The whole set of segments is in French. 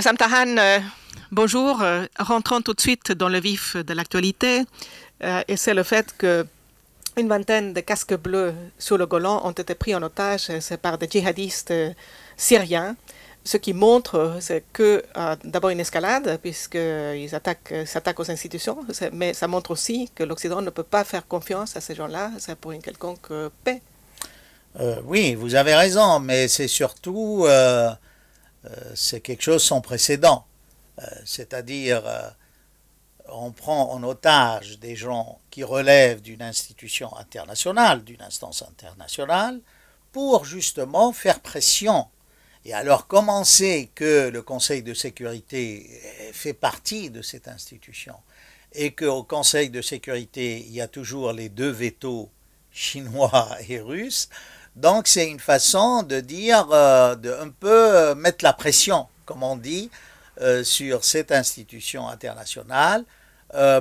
Madame Tahan, bonjour. Rentrons tout de suite dans le vif de l'actualité. Et c'est le fait qu'une vingtaine de casques bleus sur le Golan ont été pris en otage par des djihadistes syriens. Ce qui montre, c'est que d'abord une escalade, puisqu'ils s'attaquent aux institutions, mais ça montre aussi que l'Occident ne peut pas faire confiance à ces gens-là, c'est pour une quelconque paix. Oui, vous avez raison, mais c'est surtout c'est quelque chose sans précédent. C'est-à-dire, on prend en otage des gens qui relèvent d'une institution internationale, d'une instance internationale, pour justement faire pression. Et alors, comme on sait que le Conseil de sécurité fait partie de cette institution, et qu'au Conseil de sécurité, il y a toujours les deux vétos chinois et russes, donc c'est une façon de dire, de un peu mettre la pression, comme on dit, sur cette institution internationale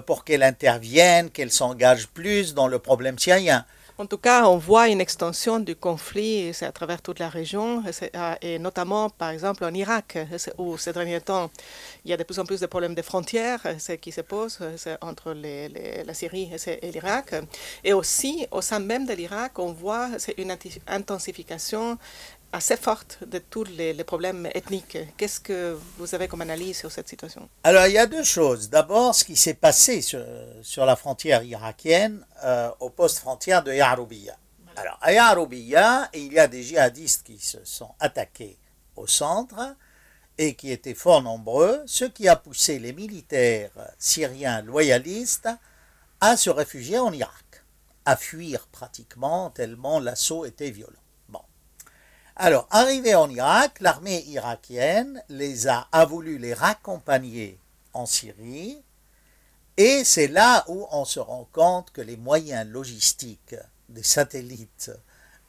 pour qu'elle intervienne, qu'elle s'engage plus dans le problème syrien. En tout cas, on voit une extension du conflit à travers toute la région, et notamment, par exemple, en Irak, où ces derniers temps, il y a de plus en plus de problèmes de frontières qui se posent entre la Syrie et l'Irak. Et aussi, au sein même de l'Irak, on voit une intensification assez forte de tous les problèmes ethniques. Qu'est-ce que vous avez comme analyse sur cette situation? Alors, il y a deux choses. D'abord, ce qui s'est passé sur la frontière irakienne, au poste frontière de Yaroubiya. Alors, à Yaroubiya, il y a des djihadistes qui se sont attaqués au centre et qui étaient fort nombreux, ce qui a poussé les militaires syriens loyalistes à se réfugier en Irak, à fuir pratiquement tellement l'assaut était violent. Alors, arrivés en Irak, l'armée irakienne a voulu les raccompagner en Syrie, et c'est là où on se rend compte que les moyens logistiques des satellites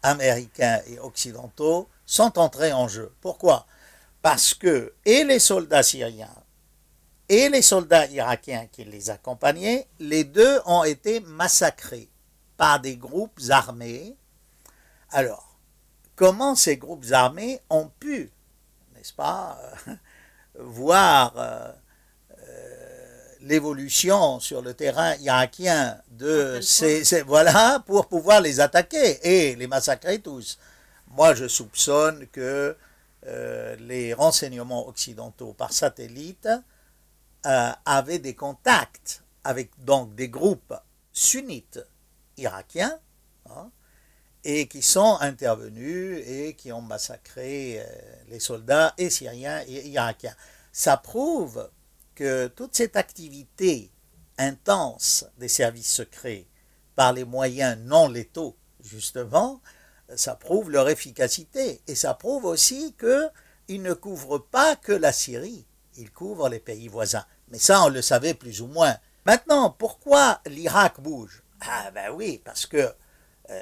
américains et occidentaux sont entrés en jeu. Pourquoi? Parce que et les soldats syriens et les soldats irakiens qui les accompagnaient, les deux ont été massacrés par des groupes armés. Alors, comment ces groupes armés ont pu, n'est-ce pas, voir l'évolution sur le terrain irakien de voilà, pour pouvoir les attaquer et les massacrer tous. Moi, je soupçonne que les renseignements occidentaux par satellite avaient des contacts avec donc des groupes sunnites irakiens, hein, et qui sont intervenus et qui ont massacré les soldats et syriens et irakiens. Ça prouve que toute cette activité intense des services secrets par les moyens non létaux, justement, ça prouve leur efficacité. Et ça prouve aussi qu'ils ne couvrent pas que la Syrie, ils couvrent les pays voisins. Mais ça, on le savait plus ou moins. Maintenant, pourquoi l'Irak bouge? Ah ben oui, parce que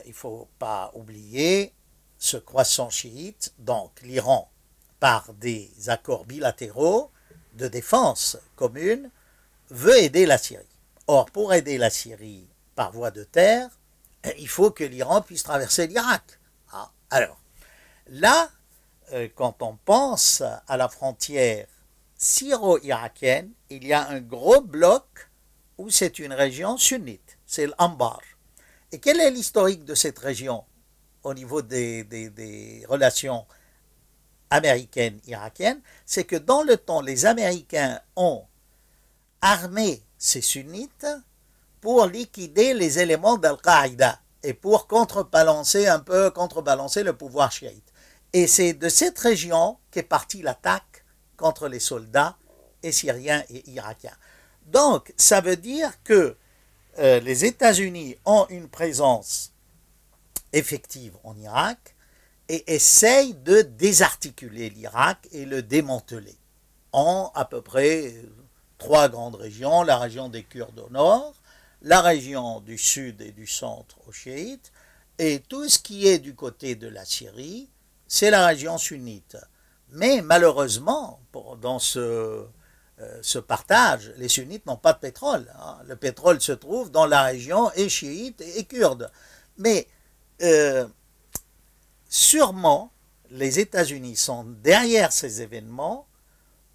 il ne faut pas oublier ce croissant chiite, donc l'Iran, par des accords bilatéraux de défense commune, veut aider la Syrie. Or, pour aider la Syrie par voie de terre, il faut que l'Iran puisse traverser l'Irak. Ah, alors, là, quand on pense à la frontière syro-irakienne, il y a un gros bloc où c'est une région sunnite, c'est l'Anbar. Et quel est l'historique de cette région au niveau des relations américaines-irakiennes? C'est que dans le temps, les Américains ont armé ces sunnites pour liquider les éléments d'Al-Qaïda et pour contrebalancer le pouvoir chiite. Et c'est de cette région qu'est partie l'attaque contre les soldats et syriens et irakiens. Donc, ça veut dire que les États-Unis ont une présence effective en Irak et essayent de désarticuler l'Irak et le démanteler en à peu près 3 grandes régions, la région des Kurdes au nord, la région du sud et du centre aux chiites, et tout ce qui est du côté de la Syrie, c'est la région sunnite. Mais malheureusement, dans ce partage, les sunnites n'ont pas de pétrole. Hein. Le pétrole se trouve dans la région et chiite et kurde. Mais sûrement, les États-Unis sont derrière ces événements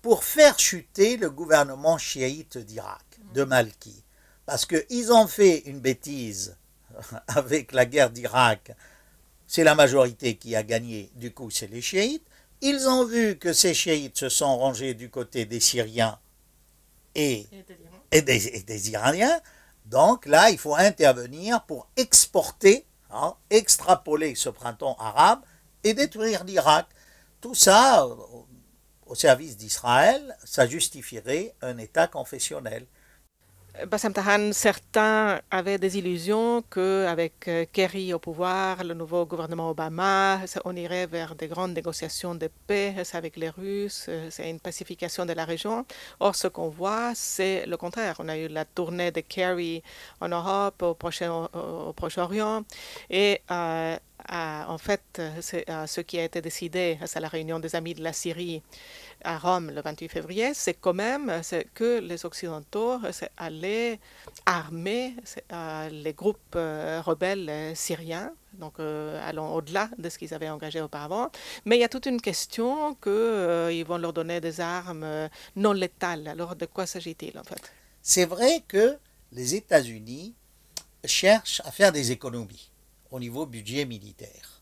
pour faire chuter le gouvernement chiite d'Irak, de Malki. Parce qu'ils ont fait une bêtise avec la guerre d'Irak. C'est la majorité qui a gagné, du coup c'est les chiites. Ils ont vu que ces chiites se sont rangés du côté des Syriens et des Iraniens. Donc là, il faut intervenir pour exporter, extrapoler ce printemps arabe et détruire l'Irak. Tout ça, au service d'Israël, ça justifierait un État confessionnel. Bassem Tahan, certains avaient des illusions qu'avec Kerry au pouvoir, le nouveau gouvernement Obama, on irait vers des grandes négociations de paix avec les Russes, c'est une pacification de la région. Or, ce qu'on voit, c'est le contraire. On a eu la tournée de Kerry en Europe, au Proche-Orient, et en fait, ce qui a été décidé, c'est la réunion des amis de la Syrie à Rome le 28 février, c'est quand même que les Occidentaux allaient armer les groupes rebelles syriens, donc allons au-delà de ce qu'ils avaient engagé auparavant. Mais il y a toute une question qu'ils vont leur donner des armes non létales. Alors de quoi s'agit-il en fait? C'est vrai que les États-Unis cherchent à faire des économies au niveau budget militaire.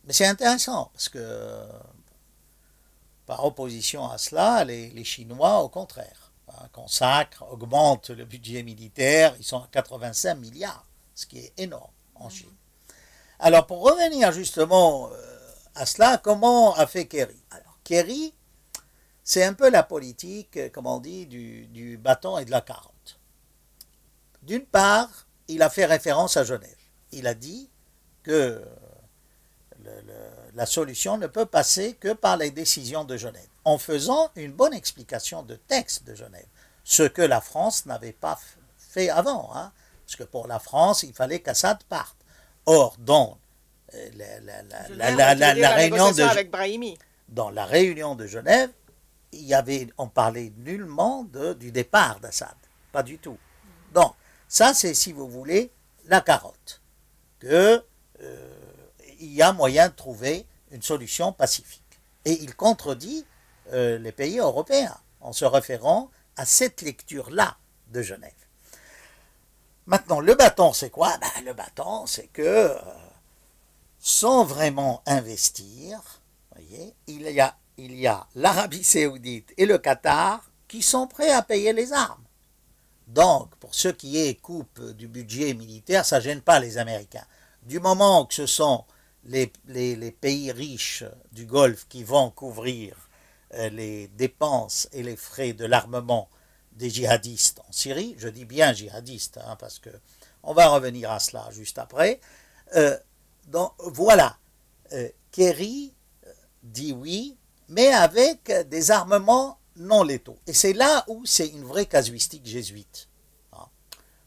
Mais c'est intéressant parce que par opposition à cela, les Chinois, au contraire, consacrent, augmentent le budget militaire, ils sont à 85 milliards, ce qui est énorme en Chine. Alors, pour revenir justement à cela, comment a fait Kerry? Alors, Kerry, c'est un peu la politique, comme on dit, du bâton et de la carotte. D'une part, il a fait référence à Genève. Il a dit que la solution ne peut passer que par les décisions de Genève, en faisant une bonne explication de texte de Genève, ce que la France n'avait pas fait avant, parce que pour la France, il fallait qu'Assad parte. Or, dans la réunion de Genève, on parlait nullement du départ d'Assad, pas du tout. Donc, ça c'est, si vous voulez, la carotte, que il y a moyen de trouver une solution pacifique. Et il contredit les pays européens en se référant à cette lecture-là de Genève. Maintenant, le bâton, c'est quoi? Le bâton, c'est que sans vraiment investir, voyez, il y a l'Arabie Saoudite et le Qatar qui sont prêts à payer les armes. Donc, pour ce qui est coupe du budget militaire, ça ne gêne pas les Américains. Du moment que ce sont les pays riches du Golfe qui vont couvrir les dépenses et les frais de l'armement des djihadistes en Syrie, je dis bien djihadistes, parce que on va revenir à cela juste après. Donc voilà, Kerry dit oui, mais avec des armements non létaux. Et c'est là où c'est une vraie casuistique jésuite.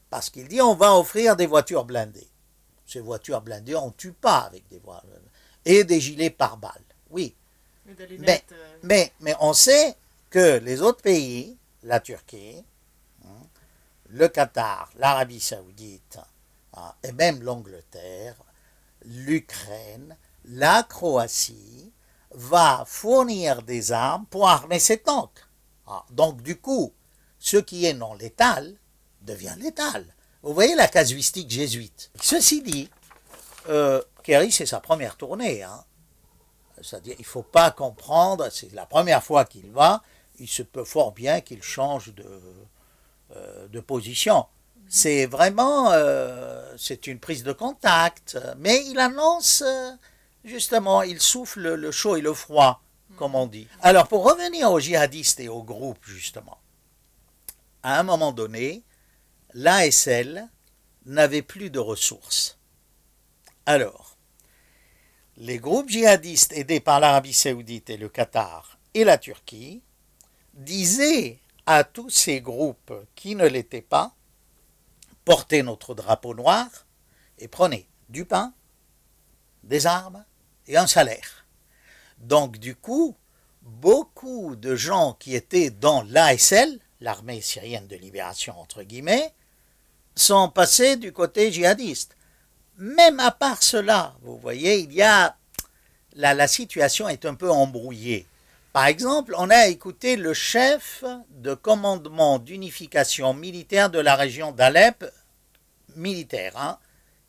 Parce qu'il dit on va offrir des voitures blindées. Ces voitures blindées, on ne tue pas avec des voitures blindées. Et des gilets pare-balles, oui. Mais on sait que les autres pays, la Turquie, le Qatar, l'Arabie Saoudite, et même l'Angleterre, l'Ukraine, la Croatie, va fournir des armes pour armer ses tanks. Donc du coup, ce qui est non létal devient létal. Vous voyez la casuistique jésuite. Ceci dit, Kerry, c'est sa première tournée. C'est-à-dire, il ne faut pas comprendre, c'est la première fois qu'il va, il se peut fort bien qu'il change de position. C'est vraiment, c'est une prise de contact, mais il annonce, justement, il souffle le chaud et le froid, comme on dit. Alors, pour revenir aux djihadistes et aux groupes, justement, à un moment donné, l'ASL n'avait plus de ressources. Alors, les groupes djihadistes aidés par l'Arabie Saoudite et le Qatar et la Turquie disaient à tous ces groupes qui ne l'étaient pas, portez notre drapeau noir et prenez du pain, des armes et un salaire. Donc du coup, beaucoup de gens qui étaient dans l'ASL, l'armée syrienne de libération entre guillemets, sont passés du côté djihadiste. Même à part cela, vous voyez, il y a la situation est un peu embrouillée Par exemple, on a écouté le chef de commandement d'unification militaire de la région d'Alep, militaire, hein,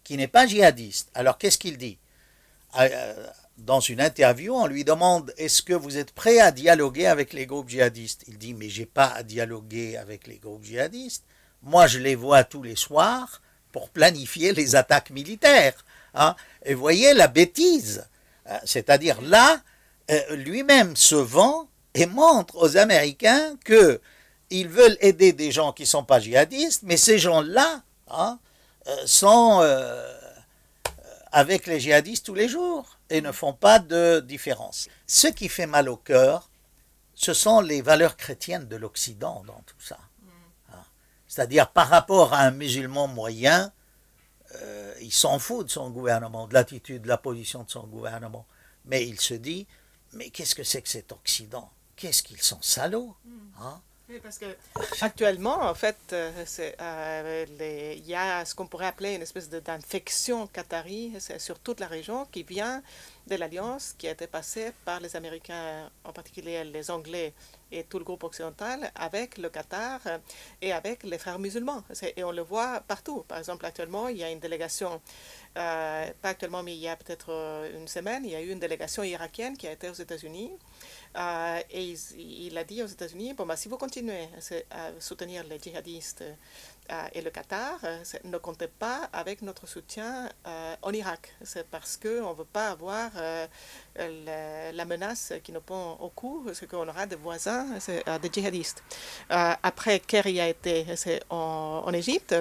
qui n'est pas djihadiste. Alors qu'est-ce qu'il dit? Dans une interview, on lui demande « Est-ce que vous êtes prêt à dialoguer avec les groupes djihadistes ?» Il dit « Mais j'ai pas à dialoguer avec les groupes djihadistes. Moi, je les vois tous les soirs pour planifier les attaques militaires. Hein. » Et vous voyez la bêtise. C'est-à-dire là, lui-même se vend et montre aux Américains qu'ils veulent aider des gens qui ne sont pas djihadistes, mais ces gens-là hein, sont avec les djihadistes tous les jours et ne font pas de différence. Ce qui fait mal au cœur, ce sont les valeurs chrétiennes de l'Occident dans tout ça. C'est-à-dire par rapport à un musulman moyen, il s'en fout de son gouvernement, de l'attitude, de la position de son gouvernement. Mais il se dit, mais qu'est-ce que c'est que cet Occident? Qu'est-ce qu'ils sont salauds hein? Oui, parce que actuellement, en fait, il y a ce qu'on pourrait appeler une espèce d'infection qatari sur toute la région qui vient de l'alliance qui a été passée par les Américains, en particulier les Anglais et tout le groupe occidental, avec le Qatar et avec les frères musulmans. Et on le voit partout. Par exemple, actuellement, il y a une délégation, pas actuellement, mais il y a peut-être une semaine, il y a eu une délégation irakienne qui a été aux États-Unis. Et il a dit aux États-Unis, bon, si vous continuez à soutenir les djihadistes et le Qatar, ne comptez pas avec notre soutien en Irak. C'est parce qu'on ne veut pas avoir la menace qui nous pend au cou, parce qu'on aura des voisins, des djihadistes. Après, Kerry a été en Égypte,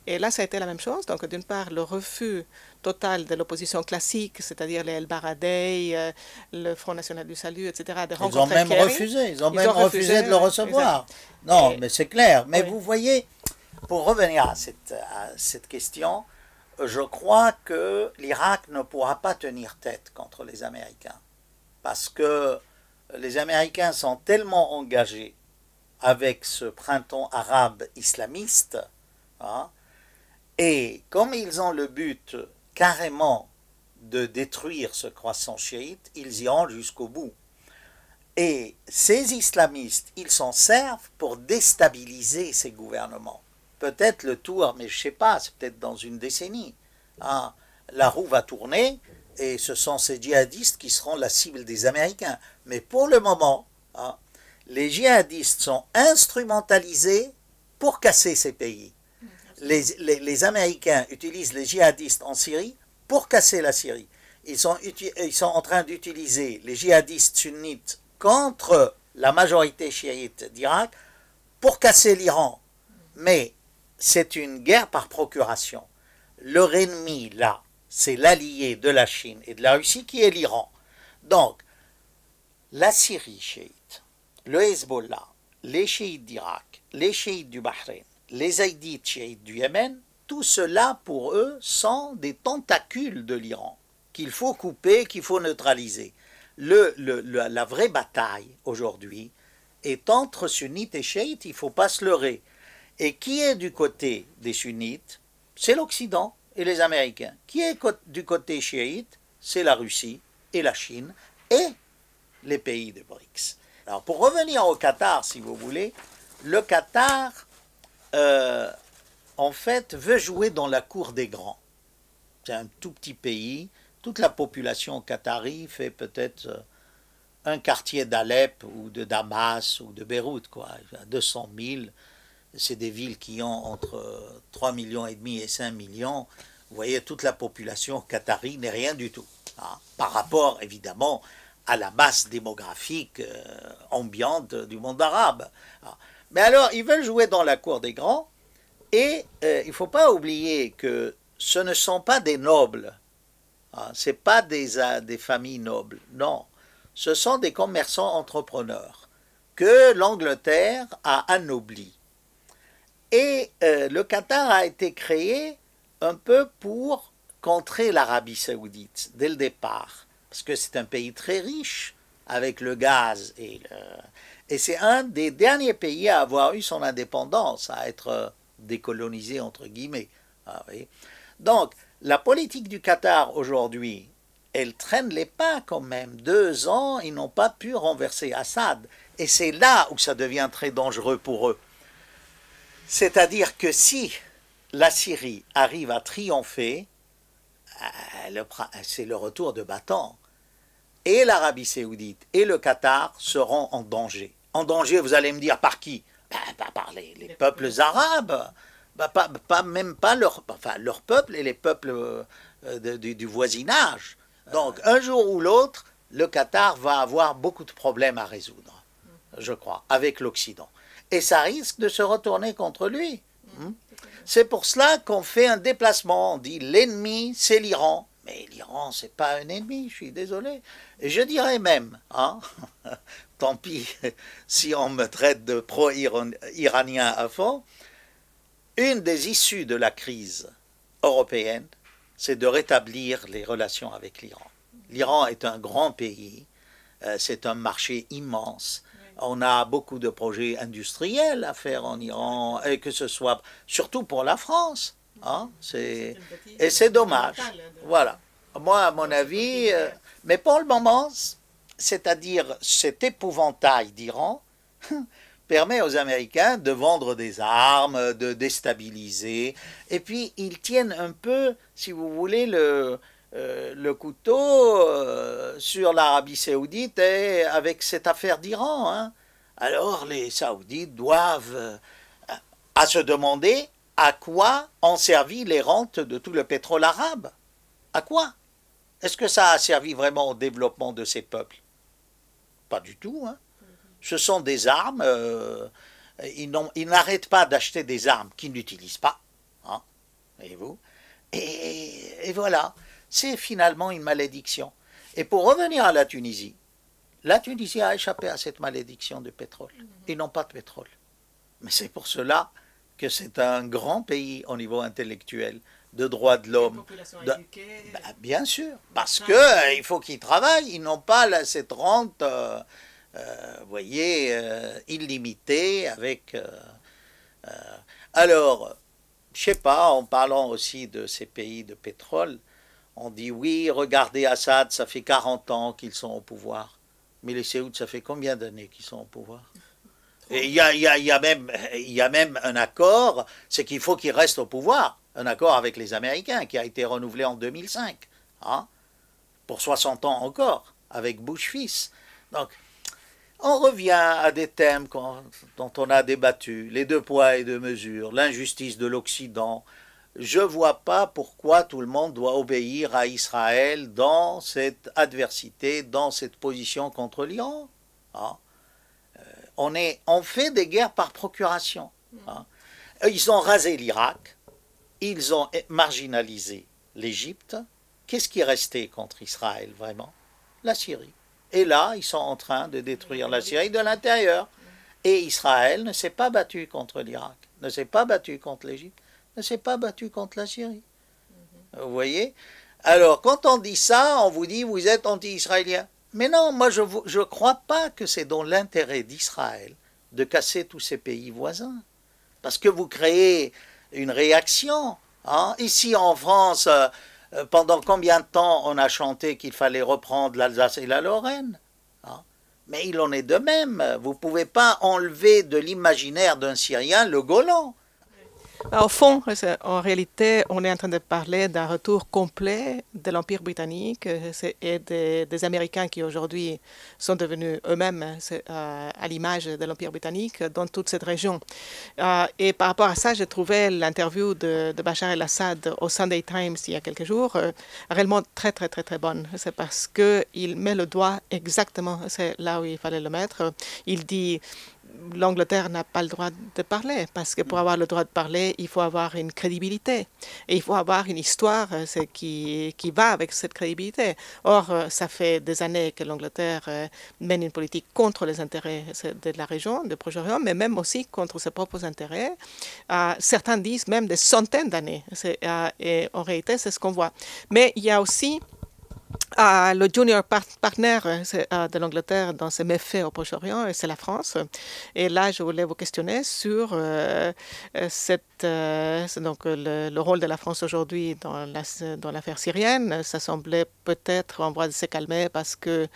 et là, ça a été la même chose. Donc, d'une part, le refus total de l'opposition classique, c'est-à-dire les El Baradei, le Front National du Salut, etc. Ils ont même refusé, ils ont refusé de le recevoir. Exact. Non, mais c'est clair. Mais oui. Vous voyez, pour revenir à cette question, je crois que l'Irak ne pourra pas tenir tête contre les Américains. Parce que les Américains sont tellement engagés avec ce printemps arabe islamiste, hein, et comme ils ont le but carrément de détruire ce croissant chiite, ils iront jusqu'au bout. Et ces islamistes, ils s'en servent pour déstabiliser ces gouvernements. Peut-être le tour, mais je ne sais pas, c'est peut-être dans une décennie. Hein, la roue va tourner et ce sont ces djihadistes qui seront la cible des Américains. Mais pour le moment, hein, les djihadistes sont instrumentalisés pour casser ces pays. Les Américains utilisent les djihadistes en Syrie pour casser la Syrie. Ils sont en train d'utiliser les djihadistes sunnites contre la majorité chiite d'Irak pour casser l'Iran. Mais c'est une guerre par procuration. Leur ennemi, là, c'est l'allié de la Chine et de la Russie qui est l'Iran. Donc, la Syrie chiite, le Hezbollah, les chiites d'Irak, les chiites du Bahreïn, les zaïdites chiites du Yémen, tout cela pour eux sont des tentacules de l'Iran qu'il faut couper, qu'il faut neutraliser. La vraie bataille aujourd'hui est entre sunnites et chiites, il ne faut pas se leurrer. Et qui est du côté des sunnites? C'est l'Occident et les Américains. Qui est du côté chiite? C'est la Russie et la Chine et les pays de BRICS. Alors pour revenir au Qatar, si vous voulez, le Qatar en fait veut jouer dans la cour des grands. C'est un tout petit pays. Toute la population qatari fait peut-être un quartier d'Alep ou de Damas ou de Beyrouth, quoi. 200 000. C'est des villes qui ont entre 3,5 millions et 5 millions. Vous voyez, toute la population qatari n'est rien du tout. Hein, par rapport, évidemment, à la masse démographique ambiante du monde arabe. Hein. Mais alors, ils veulent jouer dans la cour des grands, et il ne faut pas oublier que ce ne sont pas des nobles. Hein, ce n'est pas des familles nobles. Non, ce sont des commerçants entrepreneurs que l'Angleterre a anoblis. Et le Qatar a été créé un peu pour contrer l'Arabie saoudite dès le départ, parce que c'est un pays très riche avec le gaz, et c'est un des derniers pays à avoir eu son indépendance, à être décolonisé entre guillemets. Ah, oui. Donc, la politique du Qatar aujourd'hui, elle traîne les pas quand même. 2 ans, ils n'ont pas pu renverser Assad. Et c'est là où ça devient très dangereux pour eux. C'est-à-dire que si la Syrie arrive à triompher, c'est le retour de bâton. Et l'Arabie Saoudite et le Qatar seront en danger. En danger, vous allez me dire, par qui? Par les peuples arabes. Même pas leur peuple et les peuples du voisinage. Donc, un jour ou l'autre, le Qatar va avoir beaucoup de problèmes à résoudre, je crois, avec l'Occident. Et ça risque de se retourner contre lui. C'est pour cela qu'on fait un déplacement. On dit l'ennemi, c'est l'Iran. Mais l'Iran, c'est pas un ennemi, je suis désolé. Et je dirais même, tant pis si on me traite de pro-iranien à fond, une des issues de la crise européenne, c'est de rétablir les relations avec l'Iran. L'Iran est un grand pays, c'est un marché immense. On a beaucoup de projets industriels à faire en Iran, et que ce soit surtout pour la France. Et c'est dommage. Voilà. Moi, à mon avis, mais pour le moment, c'est-à-dire cet épouvantail d'Iran permet aux Américains de vendre des armes, de déstabiliser, et puis ils tiennent un peu, si vous voulez, le couteau sur l'Arabie Saoudite et avec cette affaire d'Iran. Alors les Saoudites doivent à se demander à quoi ont servi les rentes de tout le pétrole arabe. À quoi? Est-ce que ça a servi vraiment au développement de ces peuples? Pas du tout. Ce sont des armes. Ils n'arrêtent pas d'acheter des armes qu'ils n'utilisent pas. Voyez-vous? Et voilà. C'est finalement une malédiction. Et pour revenir à la Tunisie a échappé à cette malédiction du pétrole. Ils n'ont pas de pétrole. Mais c'est pour cela que c'est un grand pays au niveau intellectuel, de droits de l'homme. Bien sûr, parce qu'il faut qu'ils travaillent. Ils n'ont pas cette rente, voyez, illimitée avec... Alors, je ne sais pas, en parlant aussi de ces pays de pétrole, on dit oui, regardez Assad, ça fait 40 ans qu'ils sont au pouvoir. Mais les Saouds, ça fait combien d'années qu'ils sont au pouvoir? Et il y a même un accord, c'est qu'il faut qu'ils restent au pouvoir. Un accord avec les Américains qui a été renouvelé en 2005. Pour 60 ans encore, avec Bush fils. Donc, on revient à des thèmes dont on a débattu, les 2 poids et 2 mesures, l'injustice de l'Occident. Je ne vois pas pourquoi tout le monde doit obéir à Israël dans cette adversité, dans cette position contre l'Iran. On fait des guerres par procuration. Ils ont rasé l'Irak, ils ont marginalisé l'Égypte. Qu'est-ce qui est resté contre Israël vraiment? La Syrie. Et là, ils sont en train de détruire la Syrie de l'intérieur. Et Israël ne s'est pas battu contre l'Irak, ne s'est pas battu contre l'Égypte, ne s'est pas battu contre la Syrie. Vous voyez? Alors, quand on dit ça, on vous dit, vous êtes anti-israélien. Mais non, moi, je ne crois pas que c'est dans l'intérêt d'Israël de casser tous ces pays voisins. Parce que vous créez une réaction. Ici, en France, pendant combien de temps on a chanté qu'il fallait reprendre l'Alsace et la Lorraine? Mais il en est de même. Vous ne pouvez pas enlever de l'imaginaire d'un Syrien le Golan. Au fond, en réalité, on est en train de parler d'un retour complet de l'Empire britannique et des Américains qui aujourd'hui sont devenus eux-mêmes à l'image de l'Empire britannique dans toute cette région. Et par rapport à ça, j'ai trouvé l'interview de Bachar el-Assad au Sunday Times il y a quelques jours réellement très, très, très, très bonne. C'est parce qu'il met le doigt exactement là où il fallait le mettre. Il dit... L'Angleterre n'a pas le droit de parler, parce que pour avoir le droit de parler, il faut avoir une crédibilité. Et il faut avoir une histoire qui va avec cette crédibilité. Or, ça fait des années que l'Angleterre mène une politique contre les intérêts de la région, de Proche-Orient, mais même aussi contre ses propres intérêts. Certains disent même des centaines d'années. Et en réalité, c'est ce qu'on voit. Mais il y a aussi Le junior partner de l'Angleterre dans ces méfaits au Proche-Orient, c'est la France. Et là, je voulais vous questionner sur donc, le rôle de la France aujourd'hui dans l'affaire syrienne. Ça semblait peut-être en voie de se calmer parce que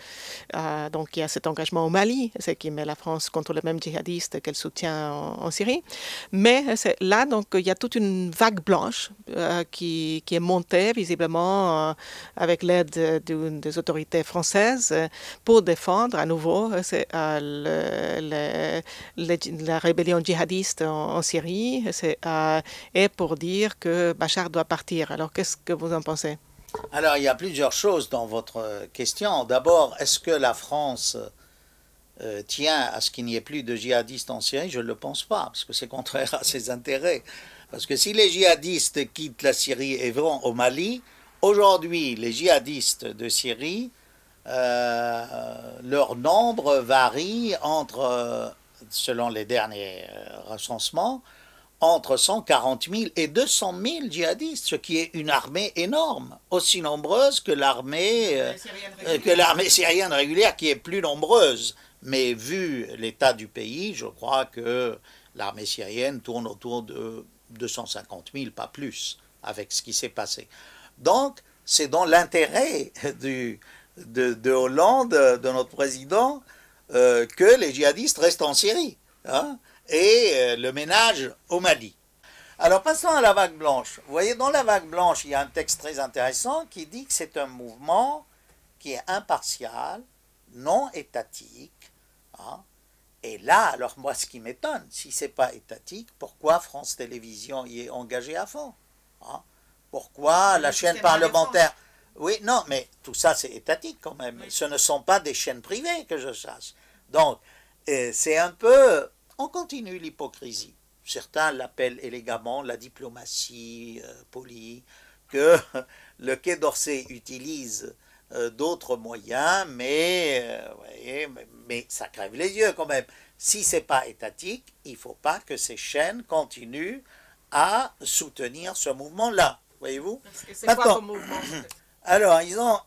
donc, il y a cet engagement au Mali, c'est qui met la France contre les mêmes djihadistes qu'elle soutient en Syrie. Mais là, donc, il y a toute une vague blanche qui est montée visiblement avec l'aide des autorités françaises pour défendre à nouveau la rébellion djihadiste en Syrie et pour dire que Bachar doit partir. Alors, qu'est-ce que vous en pensez? Alors, il y a plusieurs choses dans votre question. D'abord, est-ce que la France tient à ce qu'il n'y ait plus de djihadistes en Syrie? Je ne le pense pas, parce que c'est contraire à ses intérêts. Parce que si les djihadistes quittent la Syrie et vont au Mali, aujourd'hui, les djihadistes de Syrie, leur nombre varie entre, selon les derniers recensements, entre 140 000 et 200 000 djihadistes, ce qui est une armée énorme, aussi nombreuse que l'armée syrienne régulière, qui est plus nombreuse. Mais vu l'état du pays, je crois que l'armée syrienne tourne autour de 250 000, pas plus, avec ce qui s'est passé. Donc, c'est dans l'intérêt de Hollande, de notre président, que les djihadistes restent en Syrie, hein, et le ménage au Mali. Alors, passons à la vague blanche. Vous voyez, dans la vague blanche, il y a un texte très intéressant qui dit que c'est un mouvement qui est impartial, non étatique, hein. Et là, alors moi, ce qui m'étonne, si ce n'est pas étatique, pourquoi France Télévisions y est engagée à fond, hein? Pourquoi la chaîne parlementaire... Oui, non, mais tout ça, c'est étatique quand même. Oui. Ce ne sont pas des chaînes privées, que je sache. Donc, c'est un peu... On continue l'hypocrisie. Certains l'appellent élégamment la diplomatie polie, que le Quai d'Orsay utilise d'autres moyens, mais ça crève les yeux quand même. Si ce n'est pas étatique, il ne faut pas que ces chaînes continuent à soutenir ce mouvement-là. Voyez-vous? Parce que c'est quoi comme mouvement? Alors, ils ont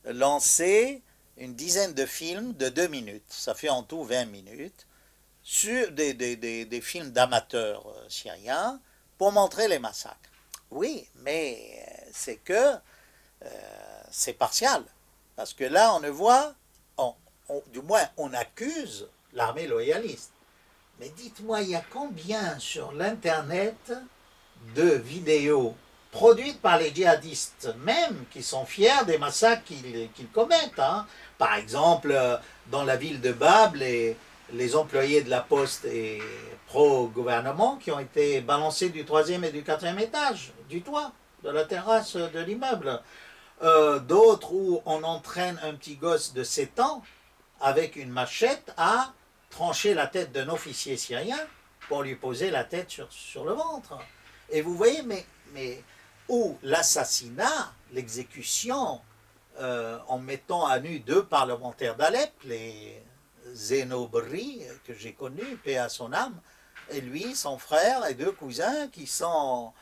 lancé une dizaine de films de 2 minutes, ça fait en tout 20 minutes, sur des films d'amateurs syriens pour montrer les massacres. Oui, mais c'est que c'est partial, parce que là, on ne voit, du moins, on accuse l'armée loyaliste. Mais dites-moi, il y a combien sur l'Internet de vidéos produites par les djihadistes même, qui sont fiers des massacres qu'ils commettent, hein. Par exemple, dans la ville de Bab, les employés de la poste et pro-gouvernement qui ont été balancés du 3e et du 4e étage, du toit, de la terrasse de l'immeuble. D'autres où on entraîne un petit gosse de 7 ans avec une machette à trancher la tête d'un officier syrien pour lui poser la tête sur le ventre. Et vous voyez, mais où l'assassinat, l'exécution, en mettant à nu 2 parlementaires d'Alep, les Zénobri, que j'ai connus, paix à son âme, et lui, son frère et 2 cousins qui sont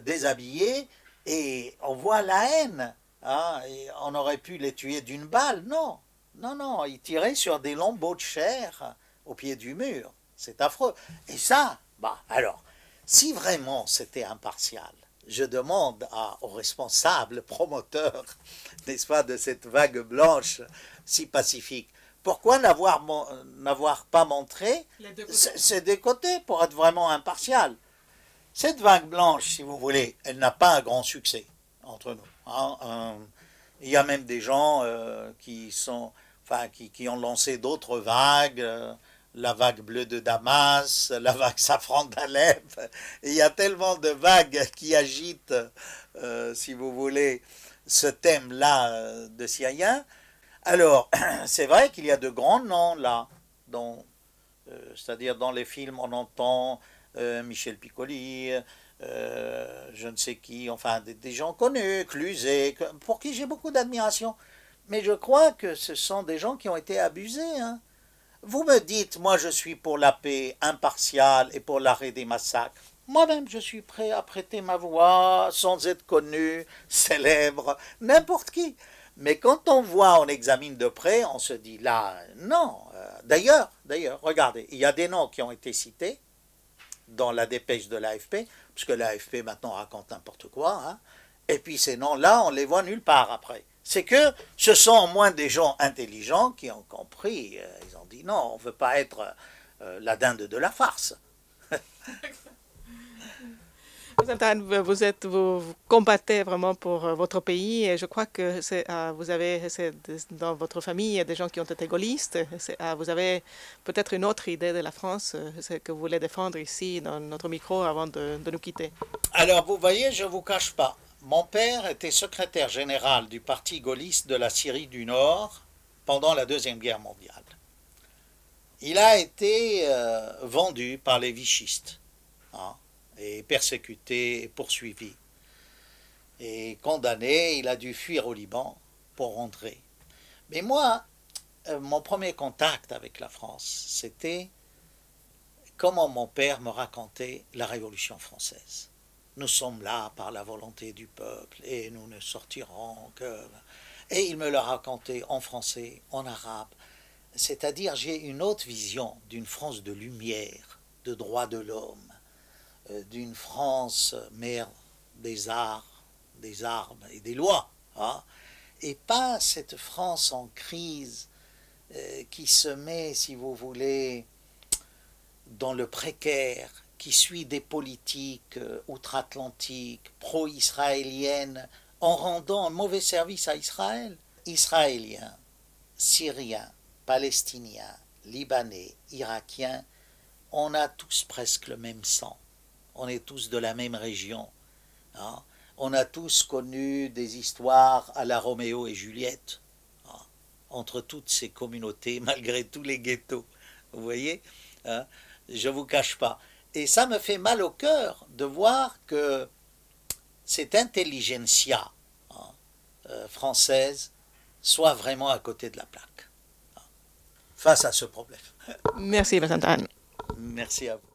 déshabillés, et on voit la haine, hein, et on aurait pu les tuer d'une balle, non, ils tiraient sur des lambeaux de chair au pied du mur, c'est affreux. Et ça, alors, si vraiment c'était impartial, je demande aux responsables, promoteurs, n'est-ce pas, de cette vague blanche si pacifique, pourquoi n'avoir pas montré ces 2 côtés pour être vraiment impartial? Cette vague blanche, si vous voulez, elle n'a pas un grand succès entre nous, hein. Il y a même des gens qui ont lancé d'autres vagues, la vague bleue de Damas, la vague safran d'Alep. Il y a tellement de vagues qui agitent, si vous voulez, ce thème-là de Syriens. Alors, c'est vrai qu'il y a de grands noms là, c'est-à-dire dans les films, on entend Michel Piccoli, je ne sais qui, enfin des gens connus, Cluzet, pour qui j'ai beaucoup d'admiration. Mais je crois que ce sont des gens qui ont été abusés, hein. Vous me dites, moi je suis pour la paix impartiale et pour l'arrêt des massacres. Moi-même, je suis prêt à prêter ma voix sans être connu, célèbre, n'importe qui. Mais quand on voit, on examine de près, on se dit là, non. D'ailleurs, regardez, il y a des noms qui ont été cités dans la dépêche de l'AFP, puisque l'AFP maintenant raconte n'importe quoi, hein, et puis ces noms-là, on les voit nulle part après. C'est que ce sont au moins des gens intelligents qui ont compris, ils ont dit non, on ne veut pas être la dinde de la farce. Vous combattez vraiment pour votre pays et je crois que vous avez dans votre famille des gens qui ont été gaullistes. Vous avez peut-être une autre idée de la France que vous voulez défendre ici dans notre micro avant de nous quitter. Alors vous voyez, je ne vous cache pas. Mon père était secrétaire général du parti gaulliste de la Syrie du Nord pendant la Deuxième Guerre mondiale. Il a été vendu par les vichistes. Hein, et persécuté et poursuivi. Et condamné, il a dû fuir au Liban pour rentrer. Mais moi, mon premier contact avec la France, c'était comment mon père me racontait la Révolution française. Nous sommes là par la volonté du peuple et nous ne sortirons que... Et il me le racontait en français, en arabe. C'est-à-dire, j'ai une autre vision d'une France de lumière, de droits de l'homme, d'une France mère des arts, des armes et des lois, hein, et pas cette France en crise qui se met, si vous voulez, dans le précaire, qui suit des politiques outre-Atlantique, pro-israéliennes, en rendant un mauvais service à Israël. Israéliens, Syriens, Palestiniens, Libanais, Irakiens, on a tous presque le même sang. On est tous de la même région. Hein. On a tous connu des histoires à la Roméo et Juliette, hein, entre toutes ces communautés, malgré tous les ghettos. Vous voyez, hein, je ne vous cache pas. Et ça me fait mal au cœur de voir que cette intelligentsia française soit vraiment à côté de la plaque, hein, face à ce problème. Merci, Vincent Tan. Merci à vous.